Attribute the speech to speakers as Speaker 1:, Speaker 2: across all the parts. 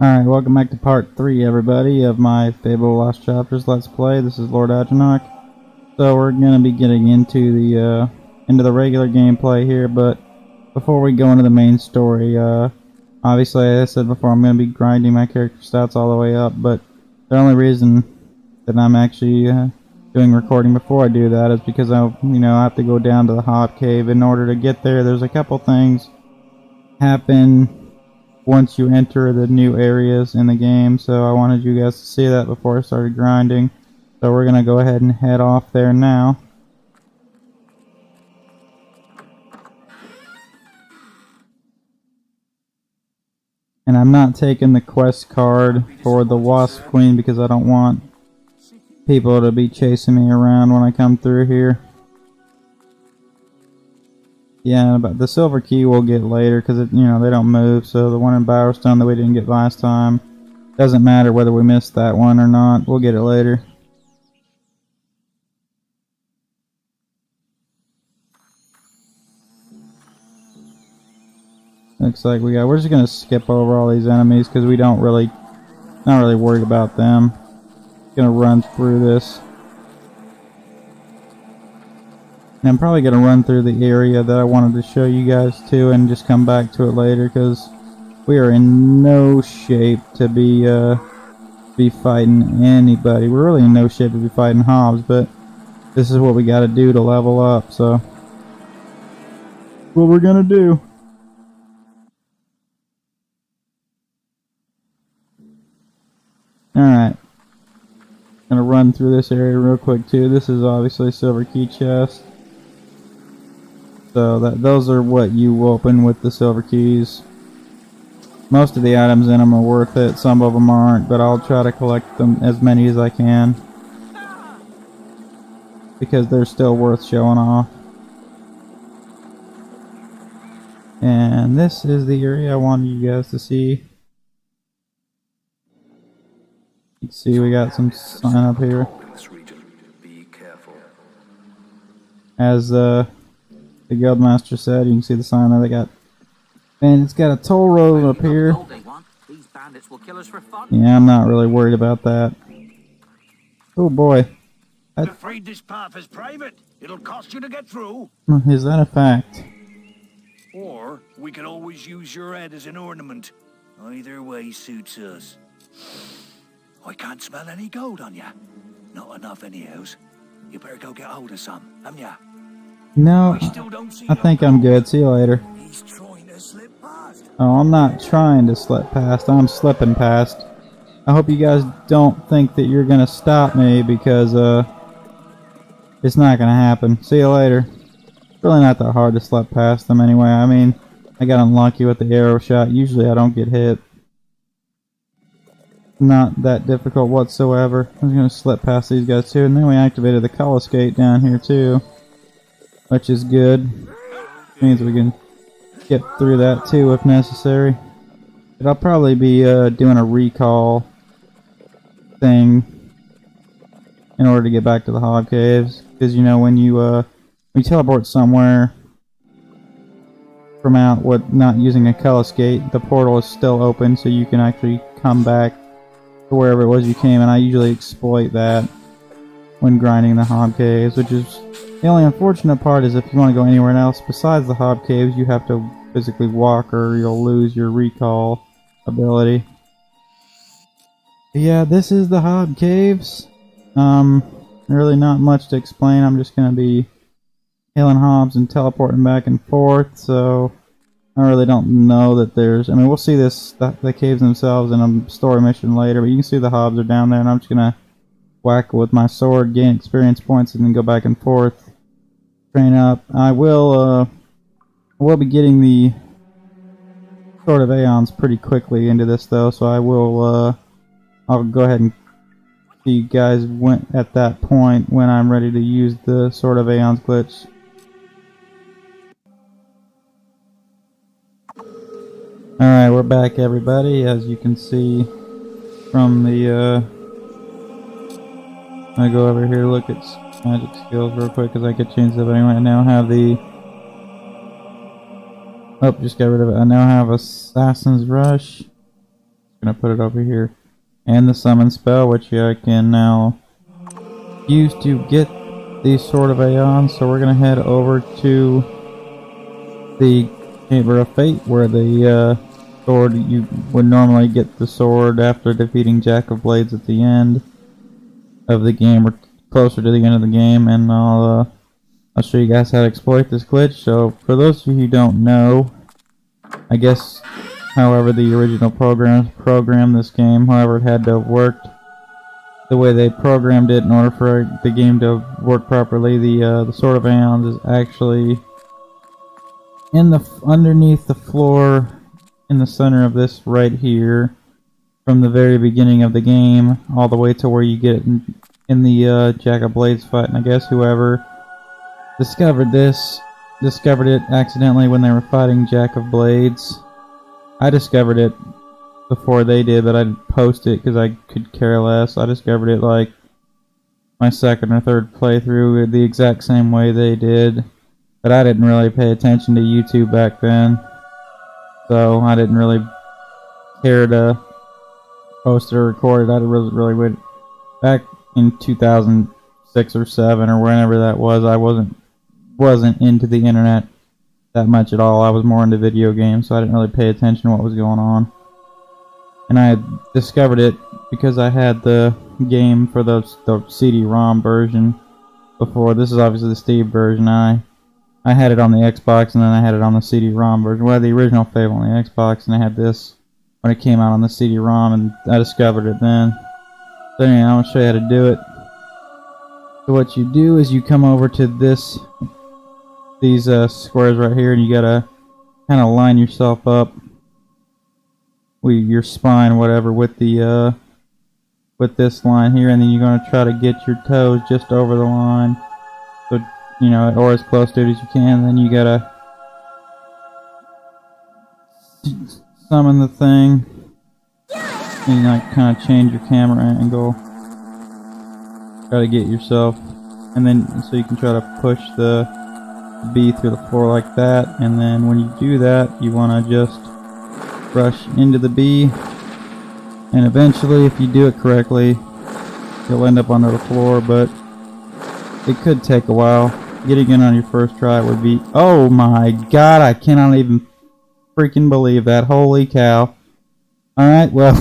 Speaker 1: Alright, welcome back to part 3, everybody, of my Fable the Lost Chapters Let's Play. This is Lord Agenok. So we're going to be getting into the regular gameplay here, but before we go into the main story, obviously, as I said before, I'm going to be grinding my character stats all the way up, but the only reason that I'm actually doing recording before I do that is because I have to go down to the Hobb Cave. In order to get there, there's a couple things happen once you enter the new areas in the game, so I wanted you guys to see that before I started grinding. So we're gonna go ahead and head off there now. And I'm not taking the quest card for the Wasp Queen because I don't want people to be chasing me around when I come through here. Yeah, but the silver key we'll get later because they don't move. So the one in Bowerstone that we didn't get last time, doesn't matter whether we missed that one or not. We'll get it later. Looks like we're just gonna skip over all these enemies because we not really worried about them. Gonna run through this. And I'm probably going to run through the area that I wanted to show you guys too and just come back to it later because we are in no shape to be fighting anybody. We're really in no shape to be fighting hobbs, but this is what we got to do to level up, so what we're going to do. Alright. Gonna run through this area real quick too. This is obviously a silver key chest. So those are what you open with the silver keys. Most of the items in them are worth it, some of them aren't, but I'll try to collect them as many as I can because they're still worth showing off. And this is the area I wanted you guys to see. You can see we got some sign up here. As the guildmaster said, you can see the sign that they got. And it's got a toll road up here. Yeah, I'm not really worried about that. Oh boy.
Speaker 2: I'm afraid this path is private. It'll cost you to get through.
Speaker 1: Is that a fact?
Speaker 2: Or we can always use your head as an ornament. Either way suits us. I can't smell any gold on ya. Not enough anyhow. You better go get hold of some, haven't ya?
Speaker 1: No, I think I'm good. See you later.
Speaker 2: He's trying to slip past.
Speaker 1: Oh, I'm not trying to slip past. I'm slipping past. I hope you guys don't think that you're gonna stop me because it's not gonna happen. See you later. It's really not that hard to slip past them anyway. I mean, I got unlucky with the arrow shot. Usually I don't get hit. Not that difficult whatsoever. I'm just gonna slip past these guys too, and then we activated the Colossus Gate down here too, which is good. Means we can get through that too if necessary. But I'll probably be doing a recall thing in order to get back to the Hobb Caves, because when you teleport somewhere from out not using a Colossus Gate, the portal is still open, so you can actually come back to wherever it was you came, and I usually exploit that when grinding the Hobb Caves, which is the only unfortunate part. Is if you want to go anywhere else besides the Hobb Caves, you have to physically walk or you'll lose your recall ability. But yeah, this is the Hobb Caves. Really not much to explain. I'm just going to be killing hobbs and teleporting back and forth, so I really don't know that there's... I mean, we'll see the caves themselves in a story mission later, but you can see the hobbs are down there, and I'm just going to whack with my sword, gain experience points, and then go back and forth, train up. I will be getting the Sword of Aeons pretty quickly into this, though, so I'll go ahead and see you guys at that point when I'm ready to use the Sword of Aeons glitch. Alright, we're back, everybody. As you can see from the I go over here, look at magic skills real quick because I could change them anyway. I now have the... Oh, just got rid of it. I now have Assassin's Rush. gonna put it over here. And the summon spell, which I can now use to get these sort of aeons. So we're gonna head over to the Chamber of Fate, where the sword, you would normally get the sword after defeating Jack of Blades at the end of the game, or closer to the end of the game, and I'll show you guys how to exploit this glitch. So for those of you who don't know, I guess however the original programmers programmed this game, however it had to have worked, the way they programmed it in order for the game to work properly, the Sword of Aeons is actually in the underneath the floor in the center of this right here, from the very beginning of the game all the way to where you get in the Jack of Blades fight. And I guess whoever discovered it accidentally when they were fighting Jack of Blades. I discovered it before they did, but I didn't post it because I could care less. I discovered it like my second or third playthrough the exact same way they did, but I didn't really pay attention to YouTube back then, so I didn't really care to post it or record it. I really went back in 2006 or 7 or whenever that was. I wasn't into the internet that much at all. I was more into video games, so I didn't really pay attention to what was going on. And I discovered it because I had the game for the CD-ROM version before. This is obviously the Steve version. I had it on the Xbox, and then I had it on the CD-ROM version. Well, the original Fable on the Xbox, and I had this when it came out on the CD-ROM, and I discovered it then. So anyway, I'm going to show you how to do it. So what you do is you come over to these squares right here, and you gotta kind of line yourself up with your spine, whatever, with the with this line here, and then you're gonna try to get your toes just over the line, so you know, or as close to it as you can. Then you gotta summon the thing, and you like kind of change your camera angle. Try to get yourself, and then so you can try to push the B through the floor like that, and then when you do that, you want to just rush into the B, and eventually, if you do it correctly, you'll end up under the floor, but it could take a while. Getting in on your first try would be, oh my god, I cannot even freaking believe that. Holy cow. Alright, well,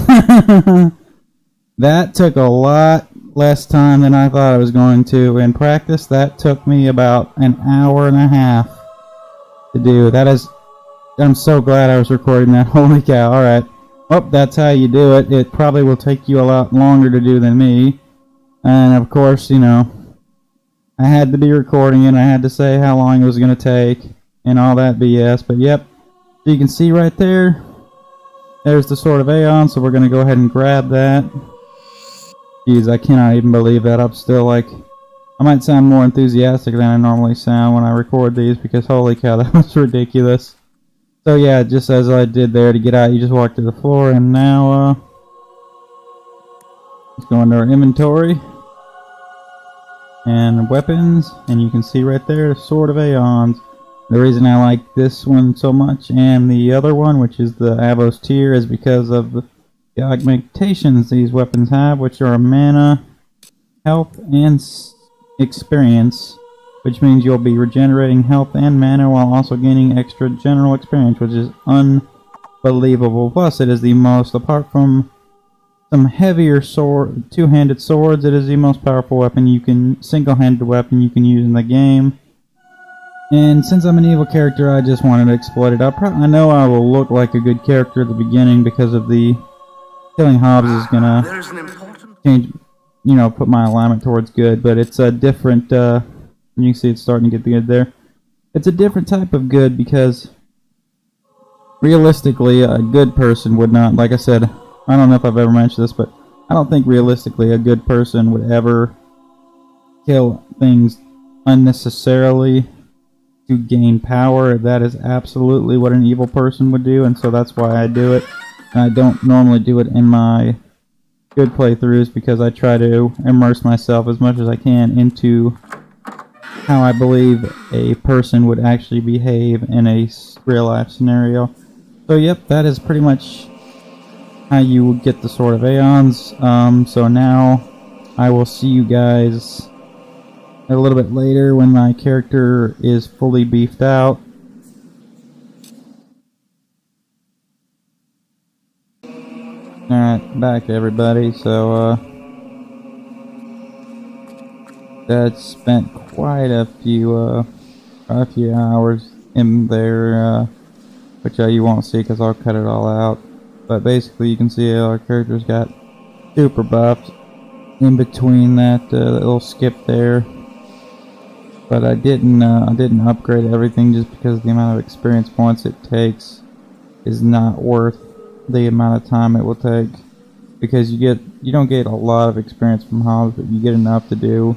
Speaker 1: that took a lot less time than I thought I was going to. In practice, that took me about an hour and a half to do. I'm so glad I was recording that. Holy cow. Alright. Well, that's how you do it. It probably will take you a lot longer to do than me. And of course, you know, I had to be recording it. I had to say how long it was going to take and all that BS. But yep, so you can see right there, there's the Sword of Aeon. So we're going to go ahead and grab that. Jeez, I cannot even believe that. I'm still like, I might sound more enthusiastic than I normally sound when I record these, because holy cow, that was ridiculous. So yeah, just as I did there, to get out, you just walk to the floor, and now, let's go into our inventory, and weapons, and you can see right there, the Sword of Aeons. The reason I like this one so much, and the other one, which is the Avos tier, is because of the augmentations these weapons have, which are mana, health, and experience, which means you'll be regenerating health and mana while also gaining extra general experience, which is unbelievable. Plus, it is the most, apart from some heavier two-handed swords, it is the most powerful weapon single-handed weapon you can use in the game. And since I'm an evil character, I just wanted to exploit it. I know I will look like a good character at the beginning because of the killing hobbs is gonna change, you know, put my alignment towards good, but it's a different, you can see it's starting to get good there. It's a different type of good, because realistically, a good person would not, like I said, I don't know if I've ever mentioned this, but I don't think realistically a good person would ever kill things unnecessarily to gain power. That is absolutely what an evil person would do, and so that's why I do it. And I don't normally do it in my good playthroughs, because I try to immerse myself as much as I can into how I believe a person would actually behave in a real life scenario. So yep, that is pretty much how you would get the Sword of Aeons. So now I will see you guys a little bit later when my character is fully beefed out. Alright, back everybody. So, that spent quite a few hours in there, which you won't see because I'll cut it all out. But basically, you can see our characters got super buffed in between that little skip there. But I didn't upgrade everything just because the amount of experience points it takes is not worth the amount of time it will take. Because you don't get a lot of experience from hobbs, but you get enough to do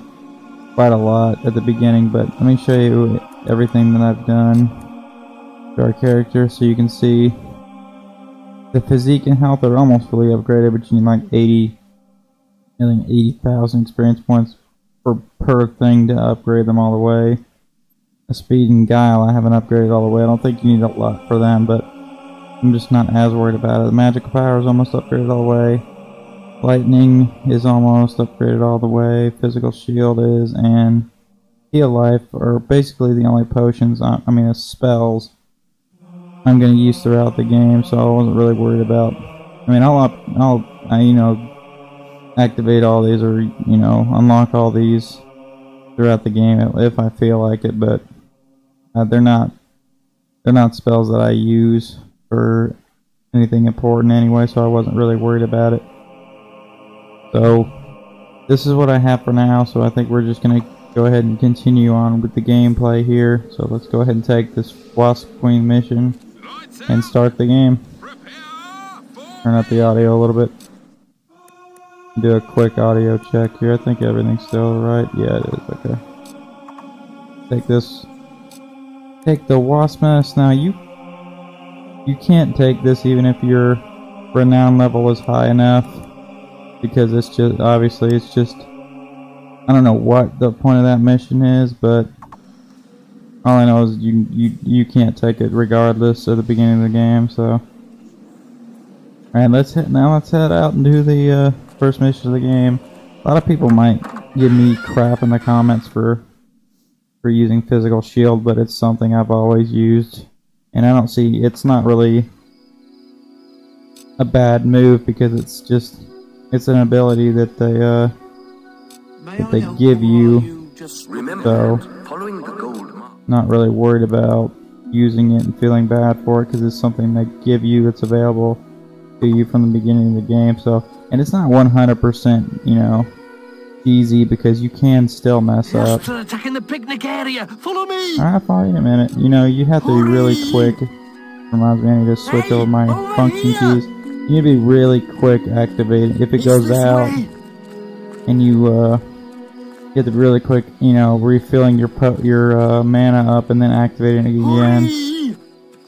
Speaker 1: quite a lot at the beginning. But let me show you everything that I've done to our character so you can see the physique and health are almost fully upgraded, but you need like 80,000 experience points per thing to upgrade them all the way. The speed and guile I haven't upgraded all the way. I don't think you need a lot for them, but I'm just not as worried about it. The magical power is almost upgraded all the way. Lightning is almost upgraded all the way. Physical shield is, and heal life are basically the only potions, spells I'm going to use throughout the game, so I wasn't really worried about. I mean, I'll activate all these or, unlock all these throughout the game if I feel like it, but they're not spells that I use for anything important anyway, so I wasn't really worried about it. So this is what I have for now, so I think we're just going to go ahead and continue on with the gameplay here. So let's go ahead and take this Wasp Queen mission and start the game. Turn up the audio a little bit. Do a quick audio check here. I think everything's still right. Yeah, it is. Okay. Take the Wasp Nest. Now you can't take this even if your renown level is high enough, because it's just I don't know what the point of that mission is, but all I know is you can't take it regardless at the beginning of the game. So, alright, let's head out and do the first mission of the game. A lot of people might give me crap in the comments for using physical shield, but it's something I've always used, and I don't see it's not really a bad move because it's an ability that they give you. So not really worried about using it and feeling bad for it because it's something they give you that's available to you from the beginning of the game. So, and it's not 100%, easy because you can still mess up.
Speaker 2: Attacking the picnic area. Follow me.
Speaker 1: Alright, fine, a minute. You have to be really quick. Reminds me, I need to switch over my function keys. You need to be really quick activating. If it goes out and you get to be really quick, refilling your mana up and then activating it again.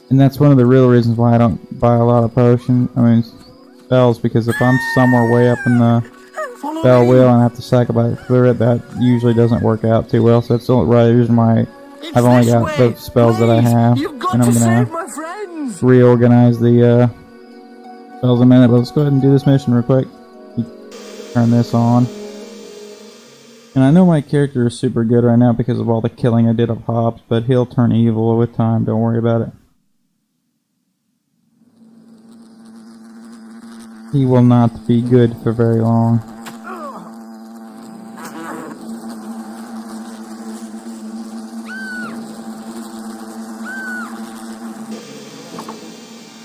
Speaker 1: And that's one of the real reasons why I don't buy a lot of spells, because if I'm somewhere way up in the spell wheel and I have to sacrifice through it, that usually doesn't work out too well. So that's the right reason why I've only got the spells that I have, and I'm gonna reorganize the spells in a minute. But let's go ahead and do this mission real quick. Turn this on. And I know my character is super good right now because of all the killing I did of hobbs, but he'll turn evil with time, don't worry about it. He will not be good for very long.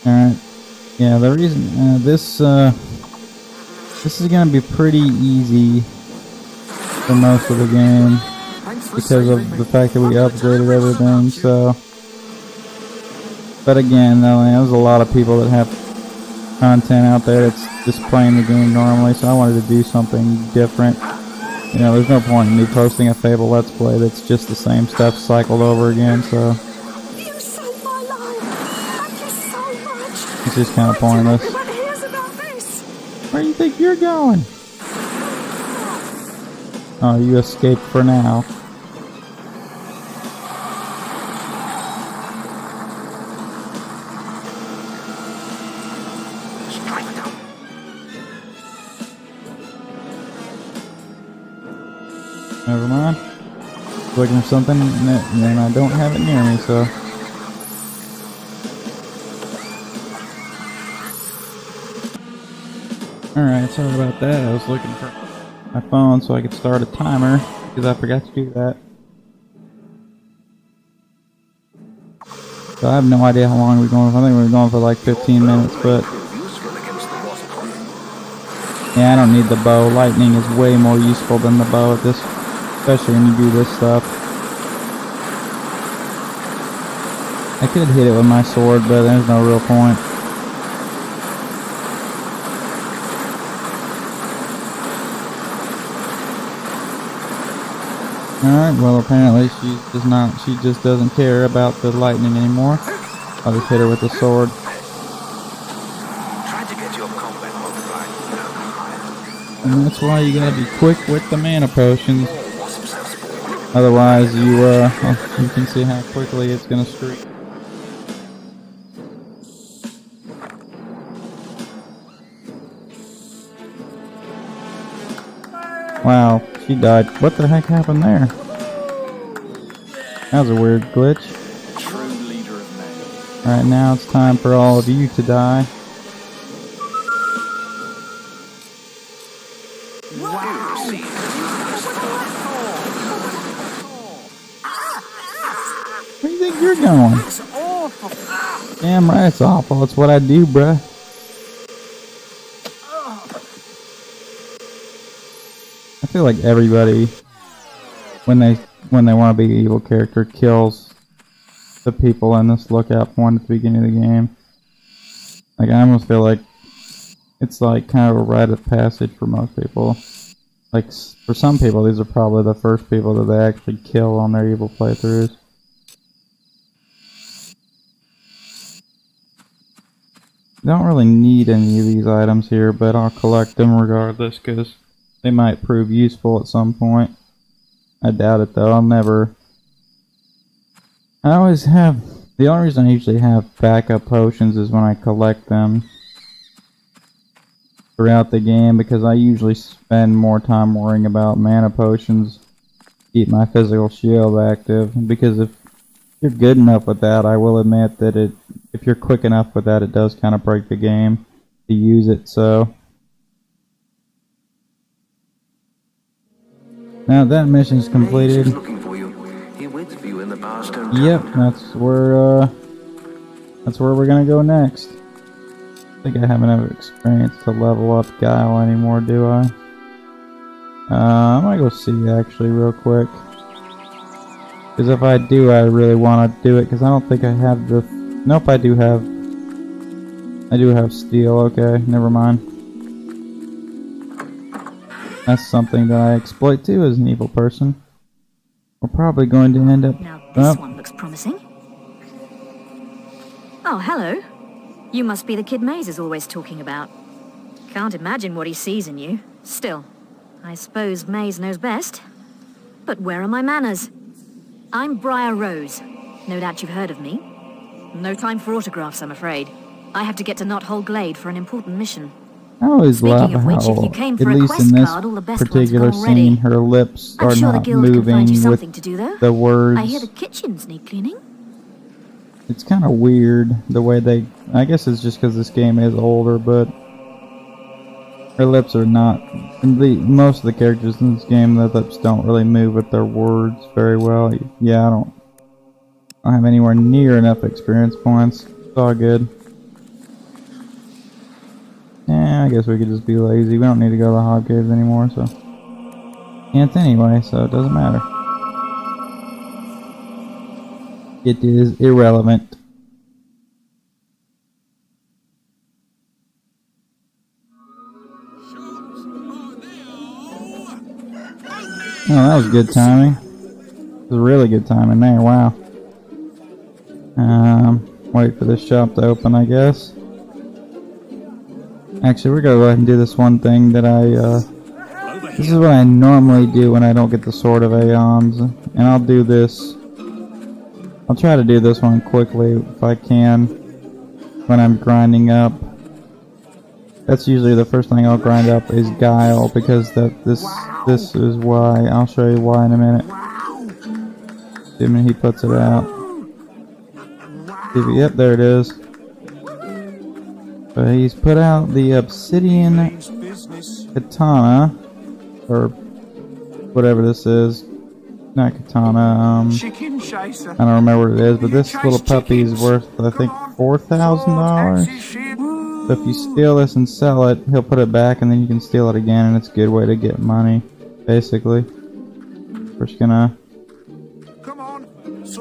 Speaker 1: Alright. Yeah, the reason this is gonna be pretty easy for most of the game because of the fact that we upgraded everything. So, but again, there's a lot of people that have content out there that's just playing the game normally, so I wanted to do something different. There's no point in me posting a Fable Let's Play that's just the same stuff cycled over again, so
Speaker 3: You saved my life. Thank you so much.
Speaker 1: it's just kind of pointless.
Speaker 3: Everyone hears about this.
Speaker 1: Where do you think you're going? Oh, you escaped for now. never mind. Looking for something, and I don't have it near me, so. Alright, sorry about that. I was looking for my phone so I could start a timer, because I forgot to do that. So I have no idea how long we're going for. I think we're going for like 15 minutes, but yeah, I don't need the bow. Lightning is way more useful than the bow at this, especially when you do this stuff. I could hit it with my sword, but there's no real point. Alright, well apparently she just doesn't care about the lightning anymore. I'll just hit her with the sword. And that's why you gotta be quick with the mana potions. Otherwise you can see how quickly it's gonna streak. Wow, she died. What the heck happened there? That was a weird glitch. Alright, now it's time for all of you to die. Where do you think you're going? Damn right it's awful. It's what I do, bruh. I feel like everybody, when they want to be an evil character, kills the people in this lookout point at the beginning of the game. Like, I almost feel like it's like kind of a rite of passage for most people. Like, for some people, these are probably the first people that they actually kill on their evil playthroughs. Don't really need any of these items here, but I'll collect them regardless, because they might prove useful at some point. I doubt it though. I always have... The only reason I usually have backup potions is when I collect them throughout the game, because I usually spend more time worrying about mana potions to keep my physical shield active. Because if you're good enough with that, I will admit that if you're quick enough with that, it does kind of break the game to use it, so... Now that mission's completed. Yep, that's where we're gonna go next. I think I have enough experience to level up Guile anymore, do I? I'm gonna go see actually real quick. Because if I do, I really want to do it, because I don't think I have the... Nope, I do have steel. Okay, never mind. That's something that I exploit too as an evil person. We're probably going to end up...
Speaker 4: Now this one looks promising. Oh, hello. You must be the kid Maze is always talking about. Can't imagine what he sees in you. Still, I suppose Maze knows best. But where are my manners? I'm Briar Rose. No doubt you've heard of me. No time for autographs, I'm afraid. I have to get to Knothole Glade for an important mission.
Speaker 1: I always love
Speaker 4: Speaking of which, if you
Speaker 1: how,
Speaker 4: came
Speaker 1: at
Speaker 4: for a
Speaker 1: least
Speaker 4: quest
Speaker 1: in this
Speaker 4: card, all the best
Speaker 1: particular
Speaker 4: ones have gone already.
Speaker 1: scene, her lips
Speaker 4: I'm
Speaker 1: are
Speaker 4: sure the
Speaker 1: not
Speaker 4: guild can find
Speaker 1: moving
Speaker 4: you
Speaker 1: with
Speaker 4: something to do, though.
Speaker 1: the words.
Speaker 4: I hear the kitchens need cleaning.
Speaker 1: It's kind of weird the way they... I guess it's just because this game is older, but her lips are not... Most of the characters in this game, their lips don't really move with their words very well. Yeah, I don't have anywhere near enough experience points. It's all good. Yeah, I guess we could just be lazy. We don't need to go to the hobb caves anymore, so... Can't anyway, so it doesn't matter. It is irrelevant. Oh, that was good timing. It was really good timing there, wow. Wait for this shop to open, I guess. Actually, we're gonna go ahead and do this one thing that this is what I normally do when I don't get the Sword of Aeons. And I'll do this. I'll try to do this one quickly if I can when I'm grinding up That's usually the first thing I'll grind up is guile, because this is why. I'll show you why in a minute. See when he puts it out. Yep, there it is. But he's put out the obsidian katana, or whatever this is. Not katana. I don't remember what it is, but this little puppy is worth, I think, $4,000. So if you steal this and sell it, he'll put it back, and then you can steal it again, and it's a good way to get money, basically. We're just gonna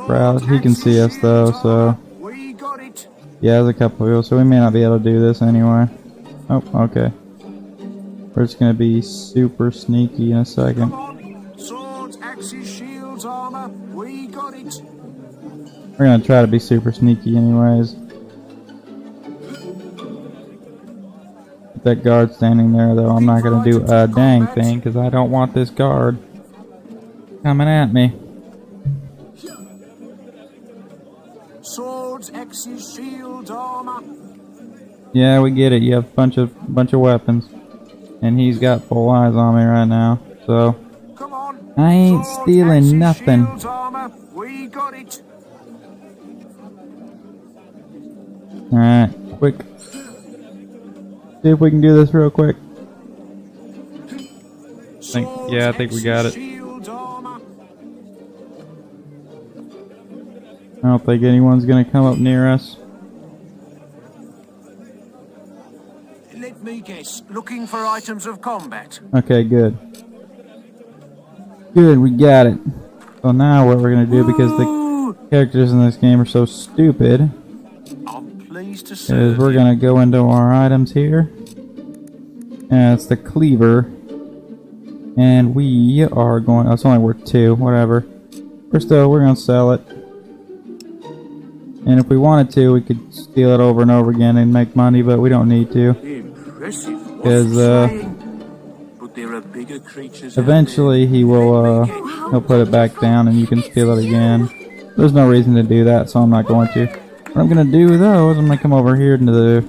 Speaker 1: browse. He can see us though, so yeah, there's a couple of people, so we may not be able to do this anyway. Oh, okay. We're just gonna be super sneaky in a second. We're gonna try to be super sneaky anyways. With that guard standing there though, I'm not gonna do a dang thing because I don't want this guard coming at me.
Speaker 5: Swords, axes, shields, armor.
Speaker 1: Yeah, we get it. You have a bunch of weapons, and he's got full eyes on me right now. So I ain't stealing nothing.
Speaker 5: We got it.
Speaker 1: Alright, quick. See if we can do this real quick. I think we got it. I don't think anyone's gonna come up near us.
Speaker 5: Let me guess. Looking for items of combat.
Speaker 1: Okay, good. Good, we got it. So now what we're gonna do, because the characters in this game are so stupid, is we're gonna go into our items here. And it's the cleaver. And we are going, oh, it's only worth 2, whatever. We're gonna sell it. And if we wanted to, we could steal it over and over again and make money, but we don't need to. Because eventually he'll put it back down and you can steal it again. There's no reason to do that, so I'm not going to. What I'm gonna do though is I'm gonna come over here into the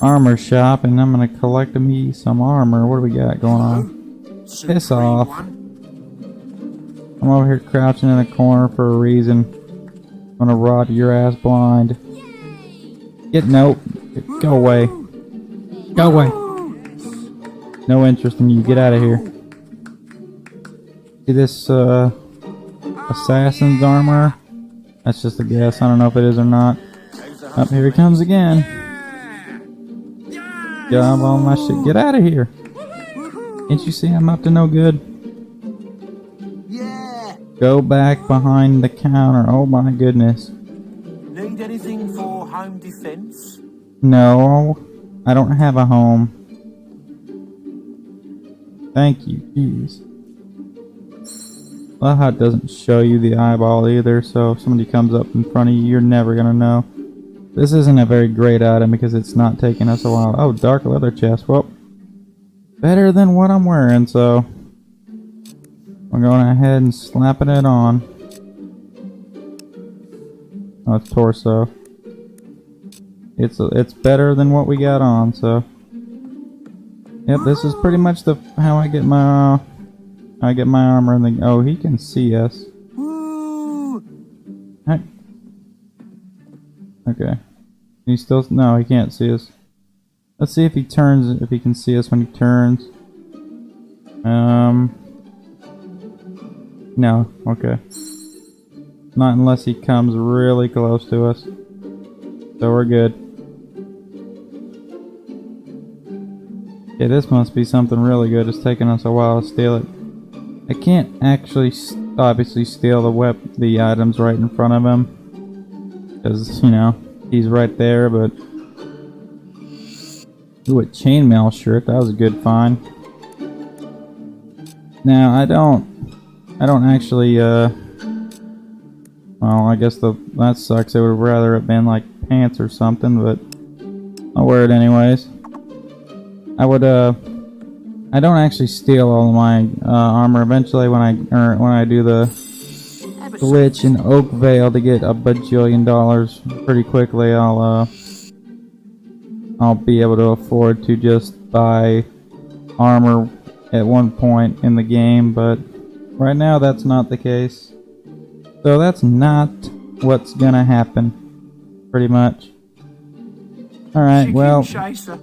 Speaker 1: armor shop and I'm gonna collect me some armor. What do we got going on? Piss off. I'm over here crouching in a corner for a reason. I'm gonna rot your ass blind. Nope. Go away. Go away. No interest in you. Get out of here. See this assassin's armor? That's just a guess. I don't know if it is or not. Up here he comes again. Job all my shit. Get out of here. Can't you see I'm up to no good? Go back behind the counter. Oh my goodness.
Speaker 5: Need anything for home defense?
Speaker 1: No, I don't have a home. Thank you, jeez. Well, how it doesn't show you the eyeball either, so if somebody comes up in front of you, you're never gonna know. This isn't a very great item because it's not taking us a while. Oh, dark leather chest. Well, better than what I'm wearing, so I'm going ahead and slapping it on. Oh, it's torso. It's better than what we got on, so. Yep, this is pretty much how I get my armor and the, oh, he can see us. Hey. Okay. He still, no, he can't see us. Let's see if he turns, if he can see us when he turns. No, okay. Not unless he comes really close to us. So we're good. Yeah, this must be something really good. It's taking us a while to steal it. I can't actually obviously steal the items right in front of him. Because, you know, he's right there, but... Ooh, a chainmail shirt. That was a good find. Now, I don't actually, well, I guess that sucks. I would rather have been like pants or something, but I'll wear it anyways. I don't actually steal all of my armor. Eventually, when I do the glitch in Oak Vale to get a bajillion dollars pretty quickly, I'll I'll be able to afford to just buy armor at one point in the game, but right now that's not the case. So that's not what's gonna happen, pretty much. Alright, well,
Speaker 5: Chaser.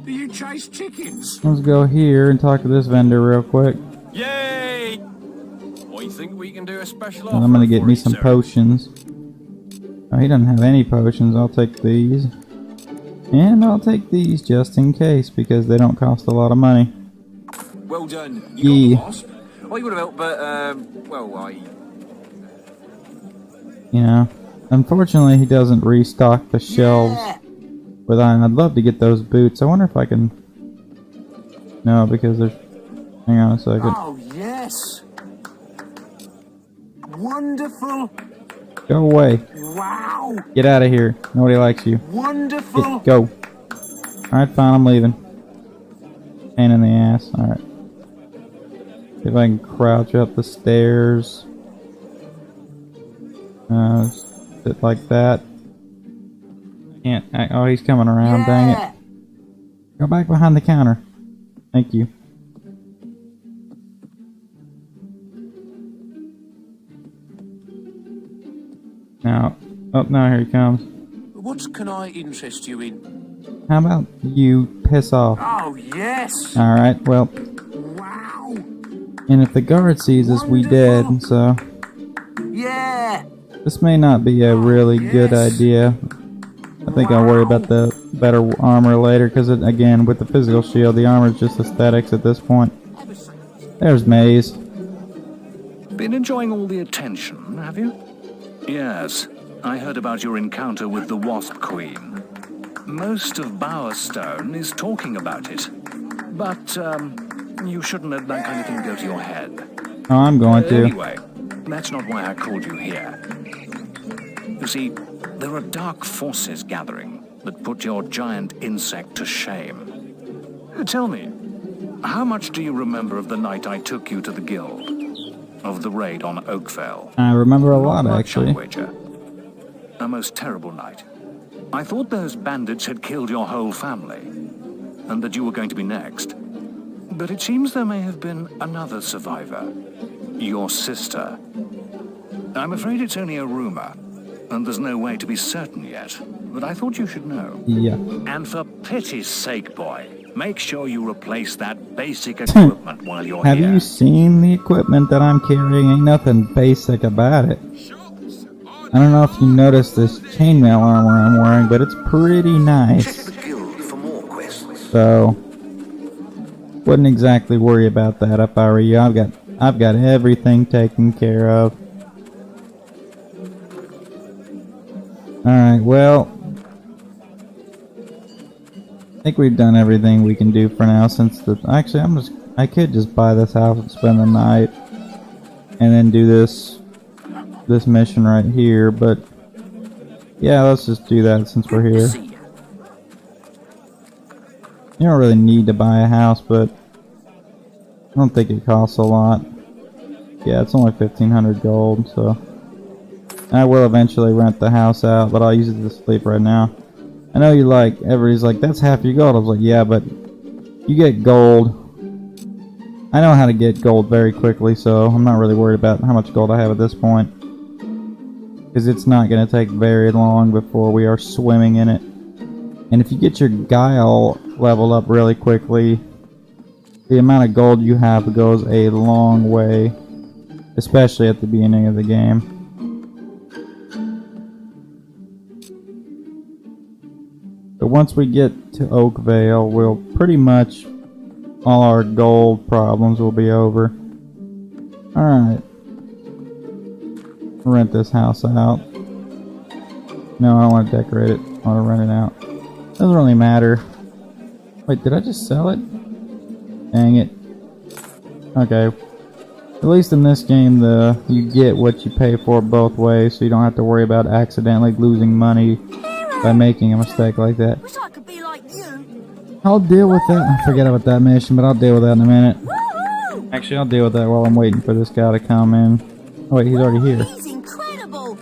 Speaker 5: Do you chase chickens?
Speaker 1: let's go here and talk to this vendor real quick.
Speaker 5: Yay! What, you think we can do a special
Speaker 1: And I'm gonna get me some potions. Oh, he doesn't have any potions. I'll take these. And I'll take these just in case, because they don't cost a lot of money.
Speaker 5: Well done.
Speaker 1: Yeah.
Speaker 5: Got the wasp? Oh, you would have helped, but, well, I...
Speaker 1: You know, unfortunately he doesn't restock the shelves with iron. I'd love to get those boots. I wonder if I can... No, because there's... Hang on a second.
Speaker 5: Oh, yes. Wonderful.
Speaker 1: Go away.
Speaker 5: Wow.
Speaker 1: Get out of here. Nobody likes you.
Speaker 5: Wonderful.
Speaker 1: Go. Alright, fine, I'm leaving. Pain in the ass. Alright. See if I can crouch up the stairs. Sit like that. Can't. Oh, he's coming around. Dang it. Go back behind the counter. Thank you. Now, oh, now here he comes.
Speaker 5: What can I interest you in?
Speaker 1: How about you piss off?
Speaker 5: Oh, yes.
Speaker 1: Alright, well,
Speaker 5: Wow.
Speaker 1: and if the guard sees us, we dead, so
Speaker 5: Yeah.
Speaker 1: this may not be a really good idea. I think I'll worry about the better armor later, because again, with the physical shield, the armor is just aesthetics at this point. There's Maze.
Speaker 2: Been enjoying all the attention, have you? Yes, I heard about your encounter with the Wasp Queen. Most of Bowerstone is talking about it. But, you shouldn't let that kind of thing go to your head.
Speaker 1: Oh, I'm going to.
Speaker 2: Anyway, that's not why I called you here. You see, there are dark forces gathering that put your giant insect to shame. Tell me, how much do you remember of the night I took you to the guild? Of the raid on Oakvale?
Speaker 1: I remember a lot,
Speaker 2: Not much,
Speaker 1: actually.
Speaker 2: I'll wager. A most terrible night. I thought those bandits had killed your whole family, and that you were going to be next. But it seems there may have been another survivor. Your sister. I'm afraid it's only a rumor, and there's no way to be certain yet. But I thought you should know.
Speaker 1: Yeah.
Speaker 2: And for pity's sake, boy, make sure you replace that basic equipment while you're
Speaker 1: Have
Speaker 2: here.
Speaker 1: you seen the equipment that I'm carrying? Ain't nothing basic about it. I don't know if you noticed this chainmail armor I'm wearing, but it's pretty nice. So, wouldn't exactly worry about that if I were you. I've got everything taken care of. Alright, well, I think we've done everything we can do for now, since actually I could just buy this house and spend the night and then do this mission right here, but yeah, let's just do that since we're here. You don't really need to buy a house, but I don't think it costs a lot. Yeah, it's only 1,500 gold, so I will eventually rent the house out, but I'll use it to sleep right now. I know everybody's like, that's half your gold. I was like, yeah, but you get gold. I know how to get gold very quickly, so I'm not really worried about how much gold I have at this point. Because it's not going to take very long before we are swimming in it. And if you get your guile level up really quickly, the amount of gold you have goes a long way. Especially at the beginning of the game. But once we get to Oakvale, we'll pretty much all our gold problems will be over. Alright. Rent this house out. No, I don't want to decorate it. I want to rent it out. Doesn't really matter. Wait, did I just sell it? Dang it. Okay. At least in this game, you get what you pay for both ways, so you don't have to worry about accidentally losing money by making a mistake like that.
Speaker 3: Wish I could be like you.
Speaker 1: I'll deal with that. I forget about that mission, but I'll deal with that in a minute.
Speaker 3: Woohoo!
Speaker 1: Actually, I'll deal with that while I'm waiting for this guy to come in. Oh wait, he's already here.
Speaker 3: He's incredible.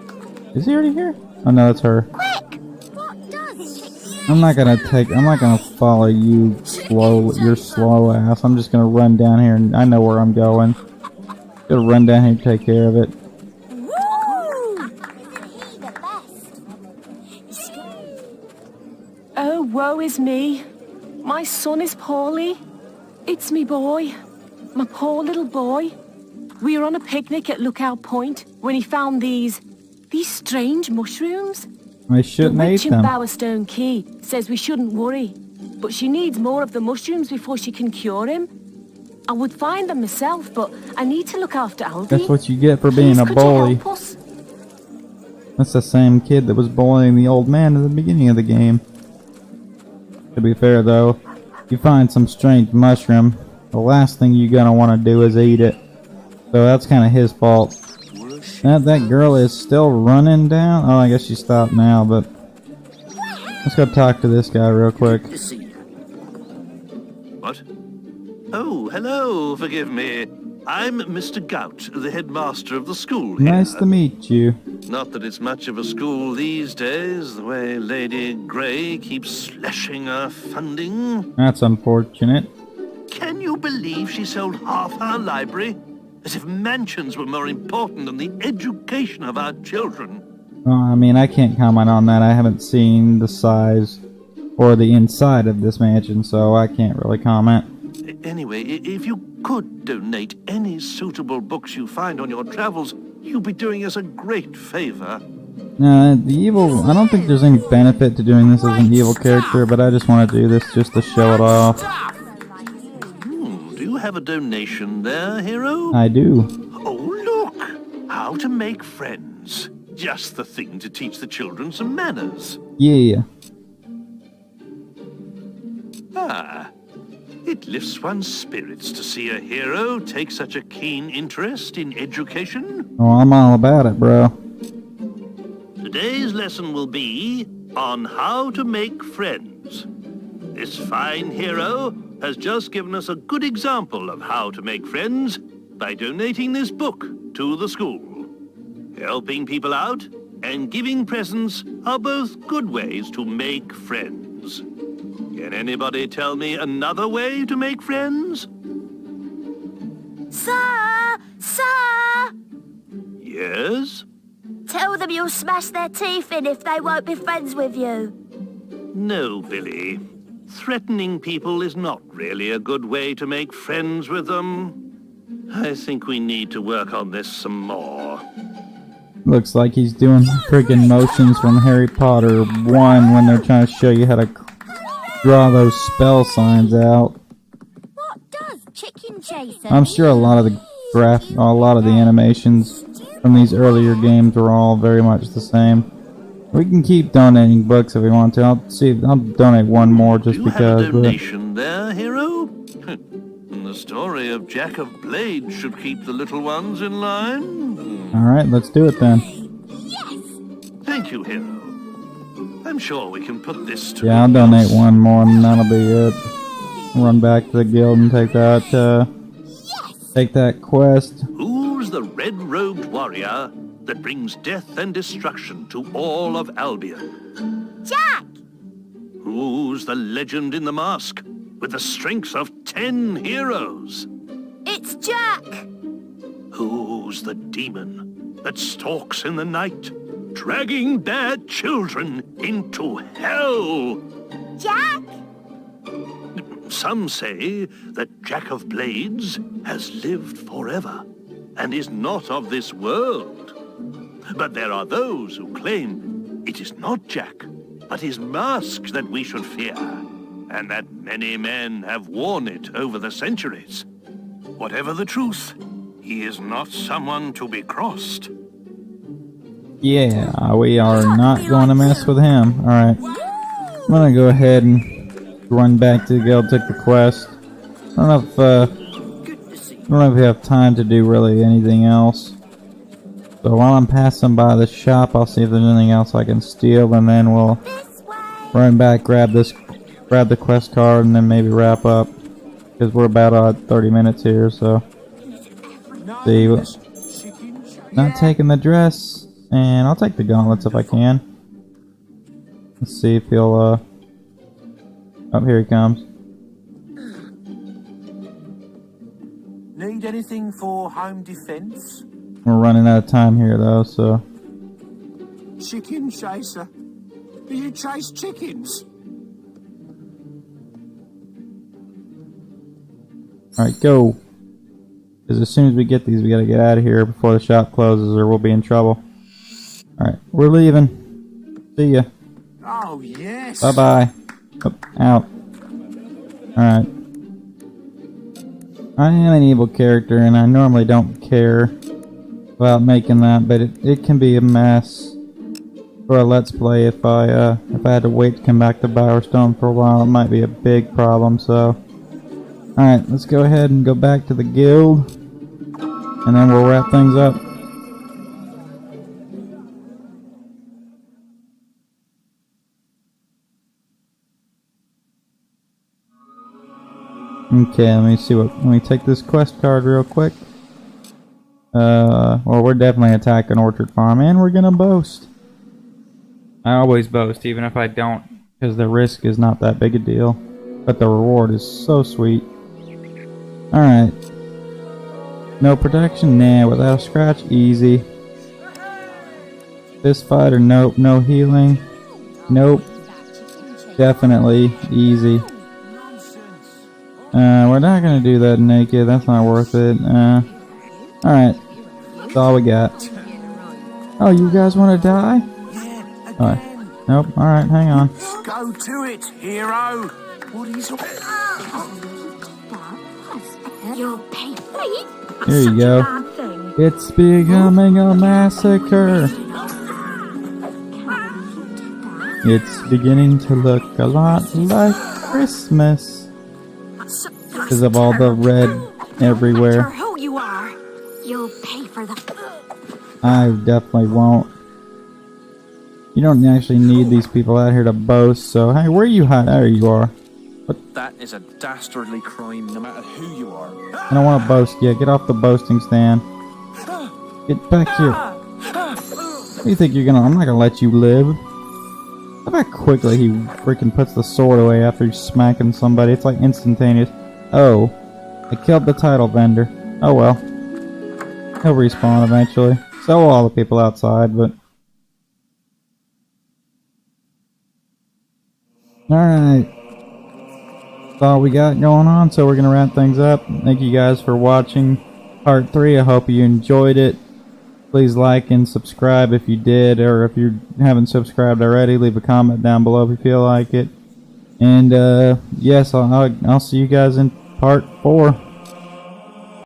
Speaker 1: Is he already here? Oh no, that's her.
Speaker 3: Quick! What does
Speaker 1: I'm not gonna follow you your slow ass. I'm just gonna run down here and I know where I'm going. Gonna run down here and take care of it.
Speaker 6: Oh, woe is me. My son is poorly. It's me boy. My poor little boy. We were on a picnic at Lookout Point when he found these strange mushrooms.
Speaker 1: I shouldn't
Speaker 6: The
Speaker 1: eat
Speaker 6: witch in
Speaker 1: them.
Speaker 6: Bowerstone Key says we shouldn't worry, but she needs more of the mushrooms before she can cure him. I would find them myself, but I need to look after Aldi.
Speaker 1: That's what you get for being
Speaker 6: Please,
Speaker 1: a
Speaker 6: could you
Speaker 1: bully.
Speaker 6: help us?
Speaker 1: That's the same kid that was bullying the old man at the beginning of the game. To be fair though, you find some strange mushroom, the last thing you're gonna want to do is eat it. So that's kind of his fault. That girl is still running down. Oh, I guess she stopped now, but let's go talk to this guy real quick.
Speaker 7: What? Oh, hello, forgive me. I'm Mr. Gout, the headmaster of the school here.
Speaker 1: Nice to meet you.
Speaker 7: Not that it's much of a school these days, the way Lady Grey keeps slashing our funding.
Speaker 1: That's unfortunate.
Speaker 7: Can you believe she sold half our library? As if mansions were more important than the education of our children.
Speaker 1: I mean, I can't comment on that. I haven't seen the size or the inside of this mansion, so I can't really comment.
Speaker 7: Anyway, if you could donate any suitable books you find on your travels, you'd be doing us a great favor.
Speaker 1: I don't think there's any benefit to doing this as an evil character, but I just want to do this just to show it off.
Speaker 7: Do you have a donation there, hero?
Speaker 1: I do.
Speaker 7: Oh, look! How to make friends. Just the thing to teach the children some manners.
Speaker 1: Yeah.
Speaker 7: Ah, it lifts one's spirits to see a hero take such a keen interest in education.
Speaker 1: Oh, I'm all about it, bro.
Speaker 7: Today's lesson will be on how to make friends. This fine hero has just given us a good example of how to make friends by donating this book to the school. Helping people out and giving presents are both good ways to make friends. Can anybody tell me another way to make friends?
Speaker 3: Sir! Sir!
Speaker 7: Yes?
Speaker 3: Tell them you'll smash their teeth in if they won't be friends with you.
Speaker 7: No, Billy. Threatening people is not really a good way to make friends with them. I think we need to work on this some more.
Speaker 1: Looks like he's doing freaking motions from Harry Potter 1 when they're trying to show you how to draw those spell signs out.
Speaker 3: What does chicken chaser
Speaker 1: I'm sure a lot of the animations from these earlier games were all very much the same. We can keep donating books if we want to. I'll donate one more just because.
Speaker 7: Do you have a donation there, hero? The story of Jack of Blades should keep the little ones in line.
Speaker 1: Alright, let's do it then.
Speaker 7: Thank you, hero. I'm sure we can put this to
Speaker 1: Yeah, I'll donate one more and that'll be it. Run back to the guild and take that quest.
Speaker 7: Who's the red-robed warrior that brings death and destruction to all of Albion?
Speaker 3: Jack!
Speaker 7: Who's the legend in the mask with the strength of 10 heroes?
Speaker 3: It's Jack!
Speaker 7: Who's the demon that stalks in the night, dragging bad children into hell?
Speaker 3: Jack!
Speaker 7: Some say that Jack of Blades has lived forever and is not of this world. But there are those who claim it is not Jack, but his mask that we should fear, and that many men have worn it over the centuries. Whatever the truth, he is not someone to be crossed.
Speaker 1: Yeah, we are not going to mess with him. Alright. I'm gonna go ahead and run back to the guild, take the quest. I don't know if we have time to do really anything else. So while I'm passing by the shop, I'll see if there's anything else I can steal, and then we'll run back, grab the quest card, and then maybe wrap up. Because we're about 30 minutes here, so. See, not taking the dress, and I'll take the gauntlets if I can. Let's see if he'll Oh, here he comes.
Speaker 5: Need anything for home defense?
Speaker 1: We're running out of time here, though, so...
Speaker 5: Chicken chaser. Do you chase chickens?
Speaker 1: Alright, go! Because as soon as we get these, we gotta get out of here before the shop closes or we'll be in trouble. Alright, we're leaving. See ya.
Speaker 5: Oh, yes.
Speaker 1: Bye-bye. Oh, out. Alright. I am an evil character, and I normally don't care about making that, but it can be a mess for a Let's Play if I had to wait to come back to Bowerstone for a while. It might be a big problem, so... Alright, let's go ahead and go back to the guild, and then we'll wrap things up. Okay, let me take this quest card real quick. Well, we're definitely attacking Orchard Farm, and we're gonna boast. I always boast, even if I don't, because the risk is not that big a deal. But the reward is so sweet. Alright. No protection? Nah. Without a scratch? Easy. Fist fight or nope. No healing? Nope. Definitely easy. We're not gonna do that naked. That's not worth it. Alright. That's all we got. Oh, you guys wanna die? Alright. Nope. Alright, hang on.
Speaker 5: Go to it, hero. What is it?
Speaker 3: You'll pay me.
Speaker 1: Here you go. It's becoming a massacre. It's beginning to look a lot like Christmas. Because of all the red everywhere.
Speaker 3: Who you are, you'll pay for the...
Speaker 1: I definitely won't. You don't actually need these people out here to boast, so hey, where are you hiding? There you are.
Speaker 8: That is a dastardly crime, no matter who you are.
Speaker 1: I don't want to boast yet. Get off the boasting stand. Get back here. What do you think you're gonna... I'm not gonna let you live. How about quickly he freaking puts the sword away after he's smacking somebody. It's like instantaneous. Oh. I killed the title vendor. Oh well. He'll respawn eventually. So will all the people outside, but... Alright. That's all we got going on, so we're gonna wrap things up. Thank you guys for watching part 3. I hope you enjoyed it. Please like and subscribe if you did, or if you haven't subscribed already, leave a comment down below if you feel like it. And yes, I'll see you guys in part 4.